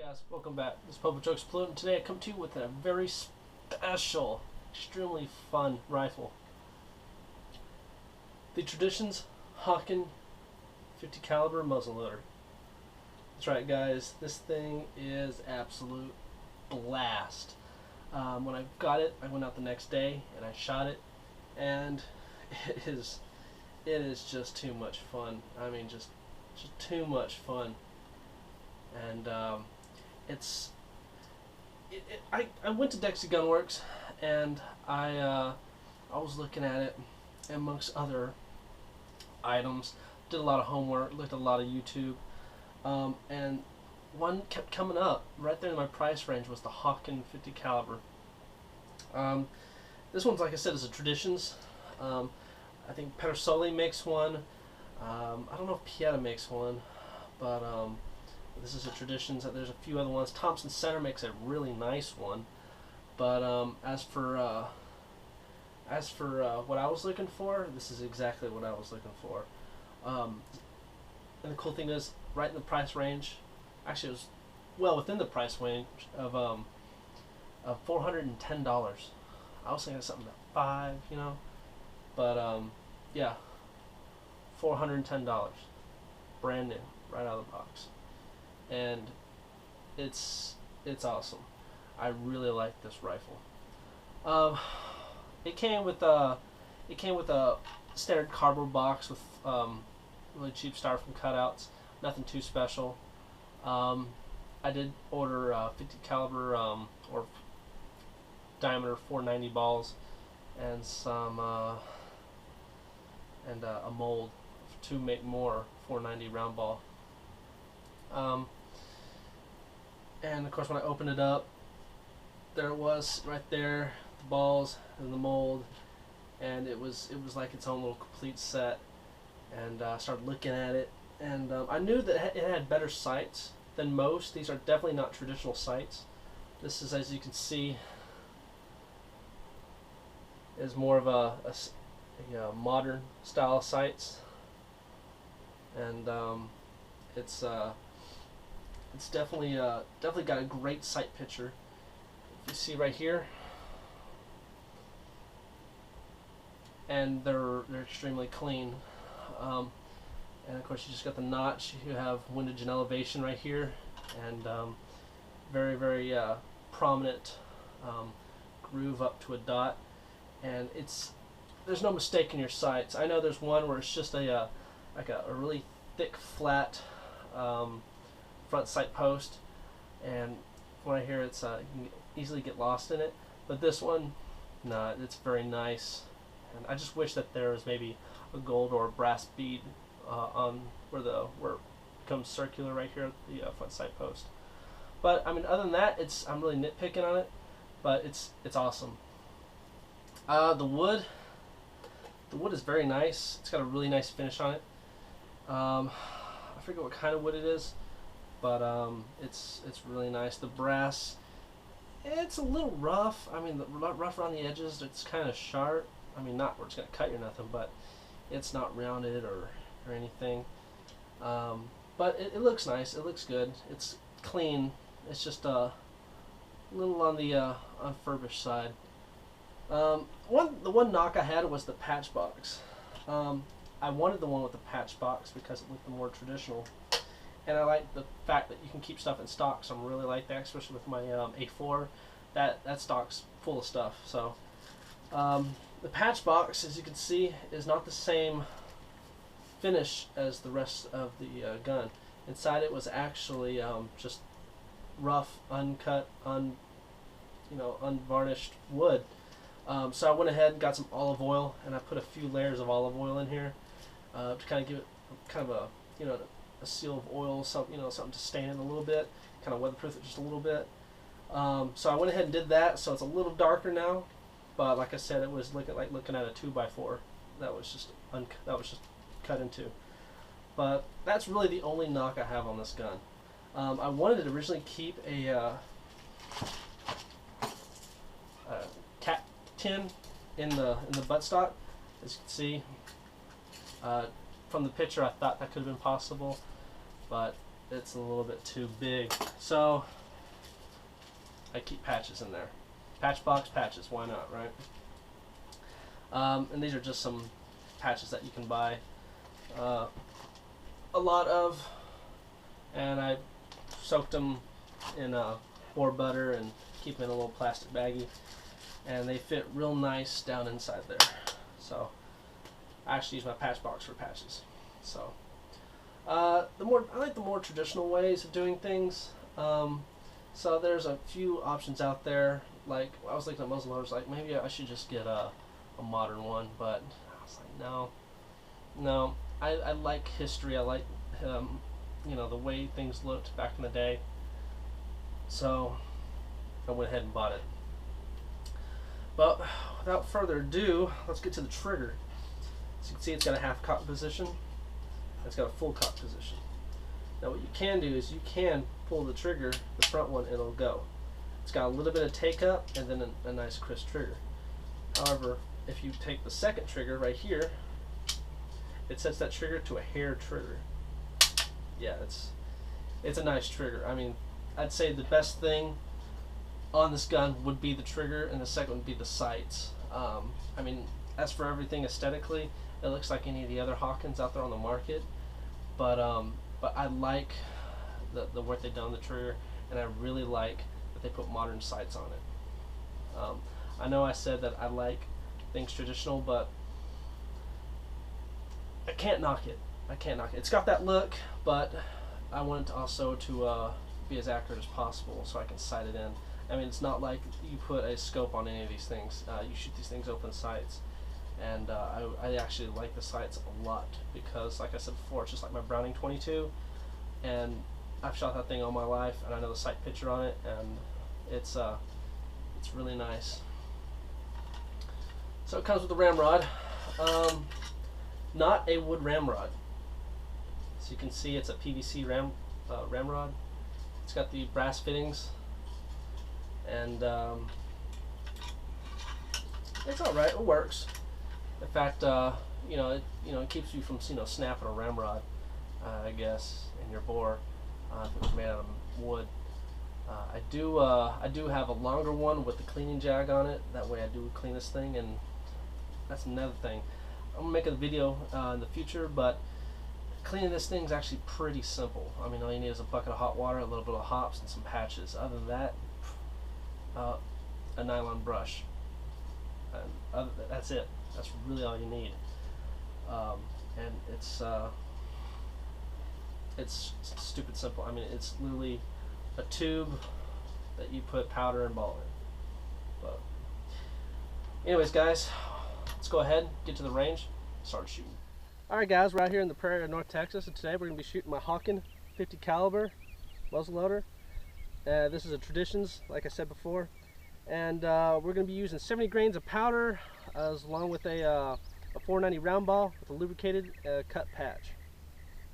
Guys, welcome back. This is Public Jokes Plute, and today I come to you with a very special, extremely fun rifle. The Traditions Hawken 50 caliber muzzleloader. That's right, guys. This thing is absolute blast. When I got it, I went out the next day and I shot it, and it is just too much fun. I mean, just too much fun. And I went to Dexy Gunworks, and I was looking at it amongst other items. Did a lot of homework, looked at a lot of YouTube, and one kept coming up right there in my price range was the Hawken 50 caliber. This one's, like I said, is a Traditions. I think Pedersoli makes one. I don't know if Pieta makes one, but this is a Traditions. There's a few other ones. Thompson Center makes a really nice one, but as for what I was looking for, this is exactly what I was looking for. And the cool thing is, right in the price range. Actually, it was well within the price range of $410. I was thinking of something at $5, but yeah, $410, brand new, right out of the box. And it's awesome. I really like this rifle. It came with a standard cardboard box with really cheap styrofoam cutouts. Nothing too special. I did order 50 caliber or diameter 490 balls and some and a mold to make more 490 round ball. And of course, when I opened it up, there it was right there, the balls and the mold, and it was like its own little complete set. And I started looking at it, and I knew that it had better sights than most. These are definitely not traditional sights. This is, as you can see, is more of a modern style of sights, and it's definitely got a great sight picture. If you see right here, and they're extremely clean. And of course, you just got the notch. You have windage and elevation right here, and very prominent groove up to a dot. And there's no mistake in your sights. I know there's one where it's just a really thick, flat front sight post, and when I hear you can easily get lost in it. But this one, nah, it's very nice. And I just wish that there was maybe a gold or a brass bead on where it becomes circular right here at the front sight post. But I mean, other than that, I'm really nitpicking on it, but it's awesome. The wood is very nice. It's got a really nice finish on it. I forget what kind of wood it is, but it's really nice. The brass, it's a little rough. I mean, rough around the edges. It's kind of sharp. I mean, not where it's gonna cut you or nothing, but it's not rounded or anything. But it looks nice. It looks good. It's clean. It's just a little on the unfurbished side. The one knock I had was the patch box. I wanted the one with the patch box because it looked more traditional, and I like the fact that you can keep stuff in stock. So I really like that, especially with my A4. That stock's full of stuff. So the patch box, as you can see, is not the same finish as the rest of the gun. Inside it was actually just rough, uncut, unvarnished wood. So I went ahead and got some olive oil, and I put a few layers of olive oil in here to kind of give it kind of a seal of oil, something to stain it a little bit, kind of weatherproof it just a little bit. So I went ahead and did that, so it's a little darker now. But like I said, it was looking at a 2x4 that was just cut into. But that's really the only knock I have on this gun. I wanted to originally keep a cat tin in the buttstock. As you can see from the picture, I thought that could have been possible, but it's a little bit too big. So I keep patches in there. Patch box patches, why not, right? And these are just some patches that you can buy a lot of, and I soaked them in boar butter and keep them in a little plastic baggie, and they fit real nice down inside there. So I actually use my patch box for patches. So I like the more traditional ways of doing things. So there's a few options out there. Like I was looking at muzzleloaders, like maybe I should just get a modern one, but I was like, no. I like history. I like you know, the way things looked back in the day. So I went ahead and bought it. But without further ado, let's get to the trigger. So you can see it's got a half cock position. It's got a full cock position. Now what you can do is you can pull the trigger, the front one, and it'll go. It's got a little bit of take up and then a nice crisp trigger. However, if you take the second trigger right here, it sets that trigger to a hair trigger. Yeah, it's a nice trigger. I mean, I'd say the best thing on this gun would be the trigger, and the second would be the sights. I mean, as for everything aesthetically, it looks like any of the other Hawkens out there on the market, but I like the work they've done on the trigger, and I really like that they put modern sights on it. I know I said that I like things traditional, but I can't knock it. It's got that look, but I want it also to be as accurate as possible so I can sight it in. I mean, it's not like you put a scope on any of these things. You shoot these things open sights, and I actually like the sights a lot because, like I said before, it's just like my Browning 22, and I've shot that thing all my life, and I know the sight picture on it, and it's really nice. So it comes with the ramrod, not a wood ramrod. So you can see it's a PVC ramrod. It's got the brass fittings, and it's all right. It works. In fact, you know, it keeps you from snapping a ramrod, I guess, in your bore if it was made out of wood. I do have a longer one with the cleaning jag on it. That way I do clean this thing, and that's another thing. I'm gonna make a video in the future, but cleaning this thing is actually pretty simple. I mean, all you need is a bucket of hot water, a little bit of hops, and some patches. Other than that, a nylon brush. And that's it. That's really all you need. And it's stupid simple. I mean, it's literally a tube that you put powder and ball in. But anyways, guys, let's go ahead, get to the range, start shooting. Alright guys, we're out here in the prairie of North Texas, and today we're going to be shooting my Hawken 50 caliber muzzleloader. This is a Traditions, like I said before, and we're going to be using 70 grains of powder along with a 490 round ball with a lubricated cut patch.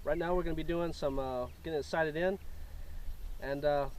Right now we're going to be doing some getting it sighted in, and I'll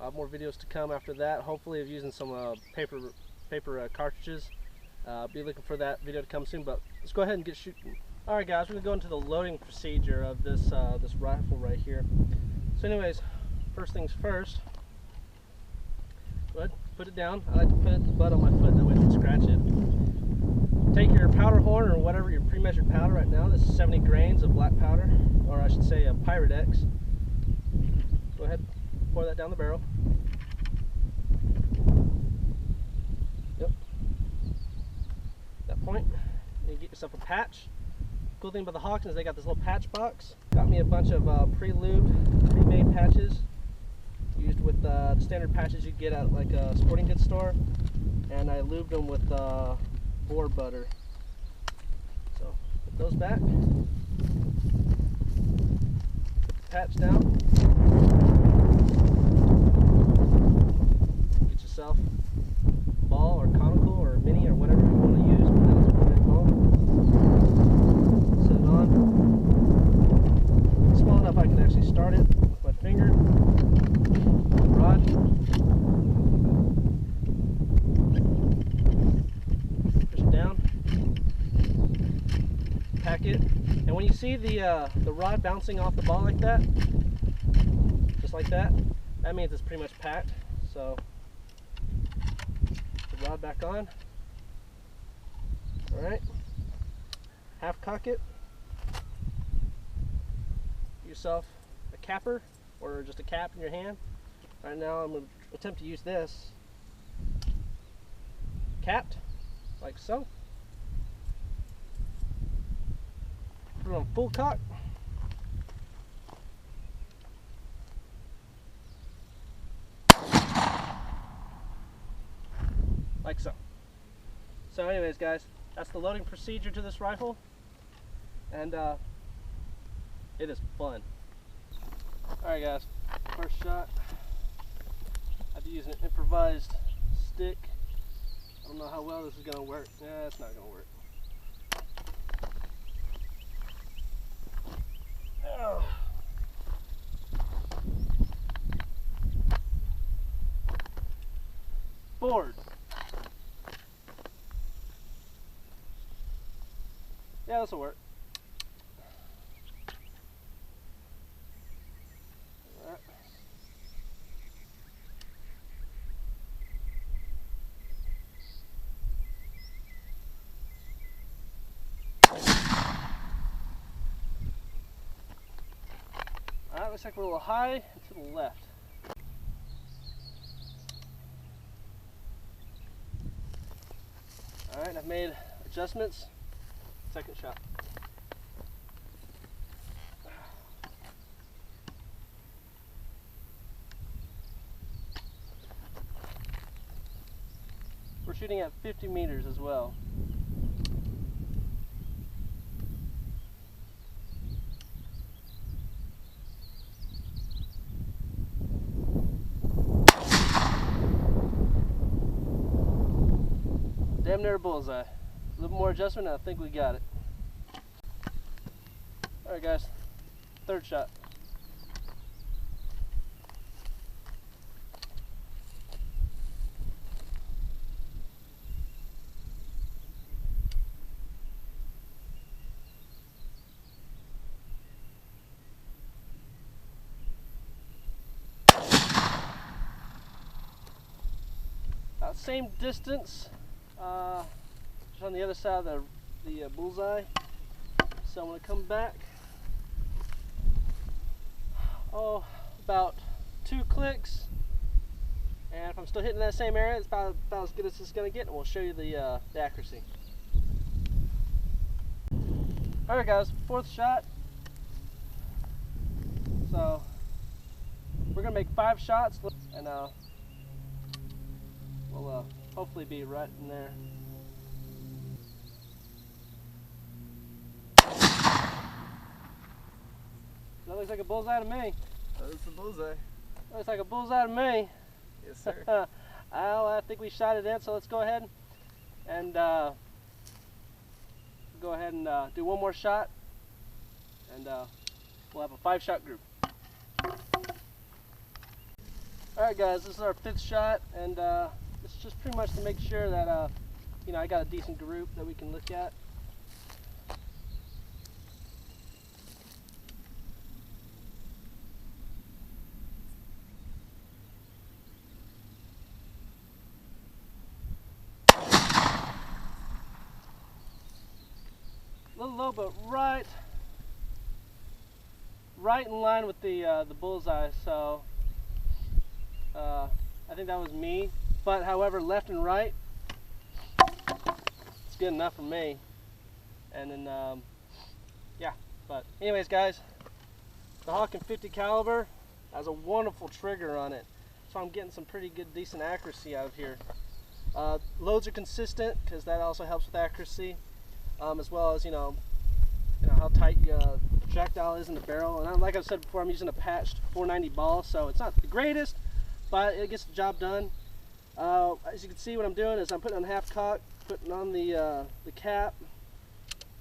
have more videos to come after that, hopefully of using some paper cartridges. Be looking for that video to come soon, but let's go ahead and get shooting. Alright guys, we're going to go into the loading procedure of this this rifle right here. So anyways, first things first, go ahead, put it down. I like to put the butt on my foot, that way I can scratch it. Take your powder horn or whatever, your pre-measured powder. Right now this is 70 grains of black powder, or I should say a Pirate X. Go ahead, pour that down the barrel. Yep. At that point, you get yourself a patch. Cool thing about the Hawken is they got this little patch box. Got me a bunch of pre-lubed, pre-made patches used with the standard patches you get at like a sporting goods store, and I lubed them with boar butter. So put those back, put the patch down, get yourself a ball or conical or mini or whatever you want to use, but that was a pretty ball. Set it on. Small enough I can actually start it with my finger. Rod. Push it down. Pack it. And when you see the rod bouncing off the ball like that, just like that. That means it's pretty much packed. So the rod back on. All right, half cock it. Get yourself a capper or just a cap in your hand. Right now I'm going to attempt to use this capped like so. Put it on full cock. Like so. So anyways guys, that's the loading procedure to this rifle, and it is fun. Alright guys, first shot. I've used an improvised stick. I don't know how well this is going to work. Yeah, it's not going to work. Oh. Board. Yeah, this will work. Alright. Alright, looks like we're a little high and to the left. Alright, I've made adjustments. Second shot. We're shooting at 50 meters as well. Damn near a bullseye. A little more adjustment and I think we got it. Alright guys, third shot. About same distance, just on the other side of the bullseye. So I'm going to come back, about 2 clicks, and if I'm still hitting that same area, it's about as good as it's going to get, and we'll show you the accuracy. Alright guys, fourth shot. So we're going to make 5 shots, and we'll hopefully be right in there. That looks like a bullseye to me. That's a bullseye. Looks like a bullseye to me. Yes, sir. Well, I think we shot it in, so let's go ahead and do one more shot, and we'll have a 5-shot group. Alright guys, this is our 5th shot, and it's just pretty much to make sure that I got a decent group that we can look at. A little low, but right in line with the bullseye. So I think that was me. But however, left and right, it's good enough for me. And then yeah. But anyways, guys, the Hawken 50 caliber has a wonderful trigger on it, so I'm getting some pretty good, decent accuracy out of here. Loads are consistent because that also helps with accuracy. As well as how tight the projectile is in the barrel. And like I said before, I'm using a patched 490 ball, so it's not the greatest, but it gets the job done. As you can see, what I'm doing is I'm putting on half cock, putting on the cap,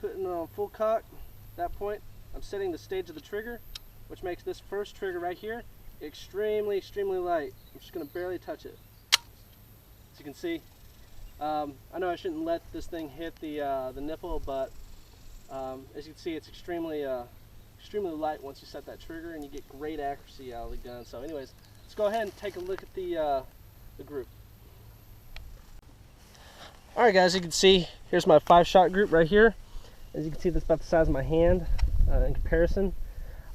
putting it on full cock. At that point, I'm setting the stage of the trigger, which makes this first trigger right here extremely light. I'm just going to barely touch it. As you can see, I know I shouldn't let this thing hit the nipple, but as you can see, it's extremely extremely light once you set that trigger, and you get great accuracy out of the gun. So anyways, let's go ahead and take a look at the group. Alright guys, you can see, here's my 5-shot group right here. As you can see, that's about the size of my hand in comparison.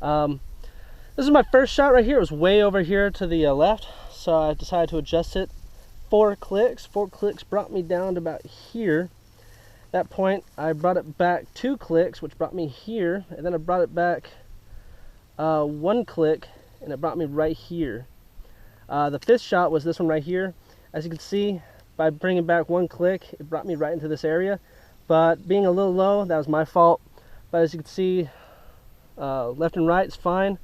This is my first shot right here. It was way over here to the left, so I decided to adjust it. 4 clicks. 4 clicks brought me down to about here. At that point, I brought it back 2 clicks, which brought me here, and then I brought it back 1 click, and it brought me right here. The 5th shot was this one right here. As you can see, by bringing back 1 click, it brought me right into this area. But being a little low, that was my fault. But as you can see, left and right is fine,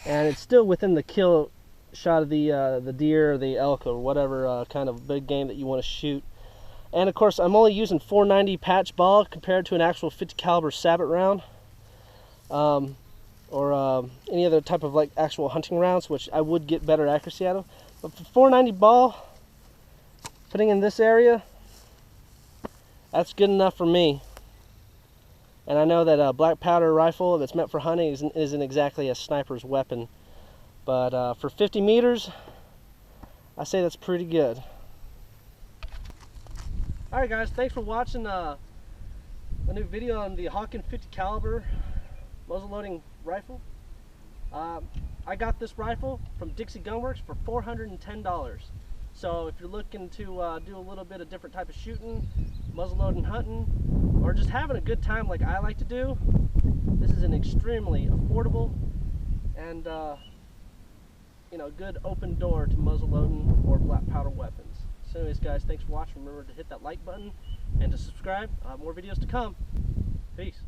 and it's still within the kill shot of the deer or the elk or whatever kind of big game that you want to shoot. And of course, I'm only using 490 patch ball compared to an actual 50 caliber sabot round, or any other type of like actual hunting rounds, which I would get better accuracy out of. But for 490 ball, putting in this area, that's good enough for me. And I know that a black powder rifle that's meant for hunting isn't exactly a sniper's weapon. But for 50 meters, I say that's pretty good. Alright guys, thanks for watching a new video on the Hawken 50 caliber muzzleloading rifle. I got this rifle from Dixie Gunworks for $410. So if you're looking to do a little bit of different type of shooting, muzzleloading, hunting, or just having a good time like I like to do, this is an extremely affordable and you know, good open door to muzzleloading or black powder weapons. So anyways guys, thanks for watching. Remember to hit that like button and to subscribe. More videos to come. Peace.